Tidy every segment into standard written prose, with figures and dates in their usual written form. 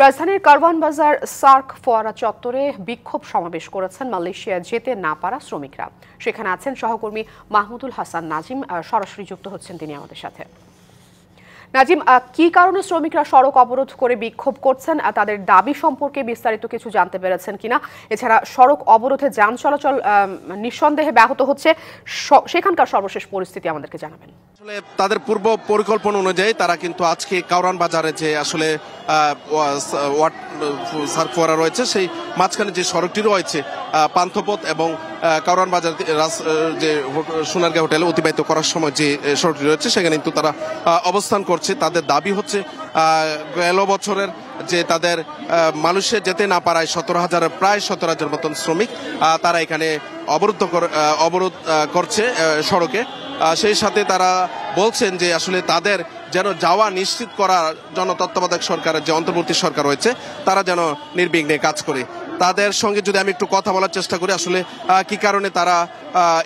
রাজধানীর কারওয়ান বাজার সার্ক ফোয়ারা চত্বরে বিক্ষোভ সমাবেশ করেছেন মালয়েশিয়া যেতে না পারা শ্রমিকরা। সেখানে আছেন সহকর্মী মাহমুদুল হাসান নাজিম, সরাসরি যুক্ত হচ্ছেন তিনি আমাদের সাথে। নাজিম, কি কারণে শ্রমিকরা সড়ক অবরোধ করে বিক্ষোভ করছেন, তাদের দাবি সম্পর্কে বিস্তারিত কিছু জানতে পেরেছেন কিনা? এছাড়া সড়ক অবরোধে যান চলাচল নিঃসন্দেহে ব্যাহত হচ্ছে, সেখানকার সর্বশেষ পরিস্থিতি আমাদেরকে জানাবেন। আসলে তাদের পূর্ব পরিকল্পনা অনুযায়ী তারা কিন্তু আজকে কারওয়ান বাজারে যে আসলে সার্ক ফোয়ারা রয়েছে সেই মাঝখানে যে সড়কটি রয়েছে পান্থপথ এবং কারওয়ান বাজার যে সোনারগাঁ হোটেলে অতিবাহিত করার সময় যে সড়কটি রয়েছে সেখানে কিন্তু তারা অবস্থান করছে। তাদের দাবি হচ্ছে গেল বছরের যে তাদের মানুষে যেতে না পারায় প্রায় 17,000 মতন শ্রমিক তারা এখানে অবরোধ করছে সড়কে। সেই সাথে তারা বলছেন যে আসলে তাদের যেন যাওয়া নিশ্চিত করার জন্য তত্ত্বাবধায়ক সরকারের যে অন্তর্বর্তী সরকার রয়েছে তারা যেন নির্বিঘ্নে কাজ করে। তাদের সঙ্গে যদি আমি একটু কথা বলার চেষ্টা করি, আসলে কি কারণে তারা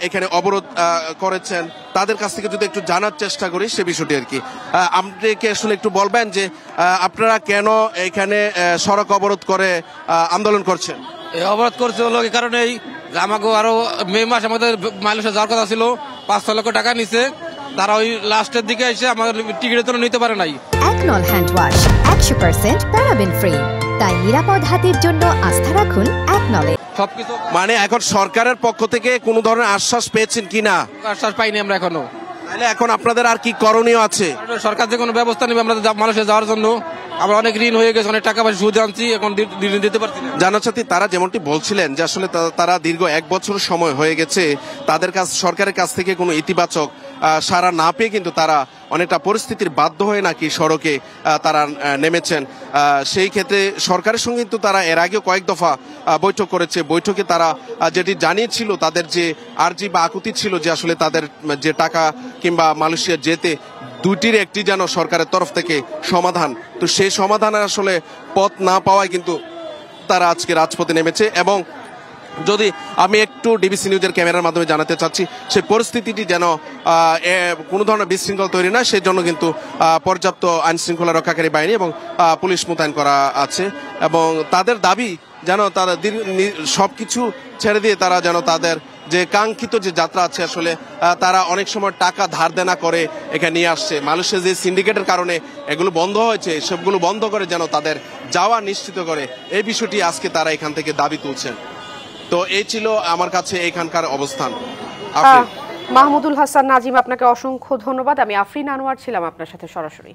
এখানে অবরোধ করেছেন তাদের কাছ থেকে যদি একটু জানার চেষ্টা করি সে বিষয়টি আর কি। আপনি আসলে একটু বলবেন যে আপনারা কেন এখানে সড়ক অবরোধ করে আন্দোলন করছেন? অবরোধ করছে হলো এই কারণেই আমাকে আরো মে মাস আমাদের মালয়েশিয়া যাওয়ার কথা ছিল, 5-6 লক্ষ টাকা নিছে। তারা ওই লাস্টের দিকে এসে আমার টিকিটের জন্য নিতে পারে নাই। একনল হ্যান্ড ওয়াশ 100% প্যারাবেন ফ্রি, তাই নিরাপদ হাতের জন্য আস্থা রাখুন একনলে। সবকিছু মানে এখন সরকারের পক্ষ থেকে কোনো ধরনের আশ্বাস পেয়েছেন কিনা? আশ্বাস পাইনি আমরা এখনো। তাহলে এখন আপনাদের আর কি করণীয় আছে? সরকার যে কোনো ব্যবস্থা নেবে আমরা মালয়েশিয়া যাওয়ার জন্য। আমরা অনেক ঋণ হয়ে গেছে, অনেক টাকা পয়সা সুদ আনছি, এখন দিতে পারছি না। জানাচ্ছি তারা যেমনটি বলছিলেন যে আসলে তারা দীর্ঘ 1 বছর সময় হয়ে গেছে তাদের সরকারের কাছ থেকে কোনো ইতিবাচক সাড়া না পেয়ে কিন্তু তারা অনেকটা পরিস্থিতির বাধ্য হয়ে নাকি সড়কে তারা নেমেছেন। সেই ক্ষেত্রে সরকারের সঙ্গে কিন্তু তারা এর আগেও কয়েক দফা বৈঠক করেছে। বৈঠকে তারা যেটি জানিয়েছিল তাদের যে আর্জি বা আকুতি ছিল যে আসলে তাদের যে টাকা কিংবা মালয়েশিয়া যেতে দুইটির একটি যেন সরকারের তরফ থেকে সমাধান, তো সেই সমাধানের আসলে পথ না পাওয়ায় কিন্তু তারা আজকে রাজপথে নেমেছে। এবং যদি আমি একটু ডিবিসি নিউজের ক্যামেরার মাধ্যমে জানাতে চাচ্ছি সেই পরিস্থিতিটি যেন কোনো ধরনের বিশৃঙ্খলা তৈরি না সেজন্য কিন্তু পর্যাপ্ত আইন শৃঙ্খলা রক্ষাকারী বাহিনী এবং পুলিশ মোতায়েন করা আছে। এবং তাদের দাবি যেন তারা সবকিছু ছেড়ে দিয়ে তারা যেন তাদের যে কাঙ্ক্ষিত যে যাত্রা আছে আসলে তারা অনেক সময় টাকা ধার দেনা করে এখানে নিয়ে আসছে। মালয়েশিয়া যে সিন্ডিকেটের কারণে এগুলো বন্ধ হয়েছে সবগুলো বন্ধ করে যেন তাদের যাওয়া নিশ্চিত করে, এই বিষয়টি আজকে তারা এখান থেকে দাবি তুলছেন। তো এই ছিল আমার কাছে এখানকার অবস্থান। মাহমুদুল হাসান নাজিম, আপনাকে অসংখ্য ধন্যবাদ। আমি আফরিন আনোয়ার ছিলাম আপনার সাথে সরাসরি।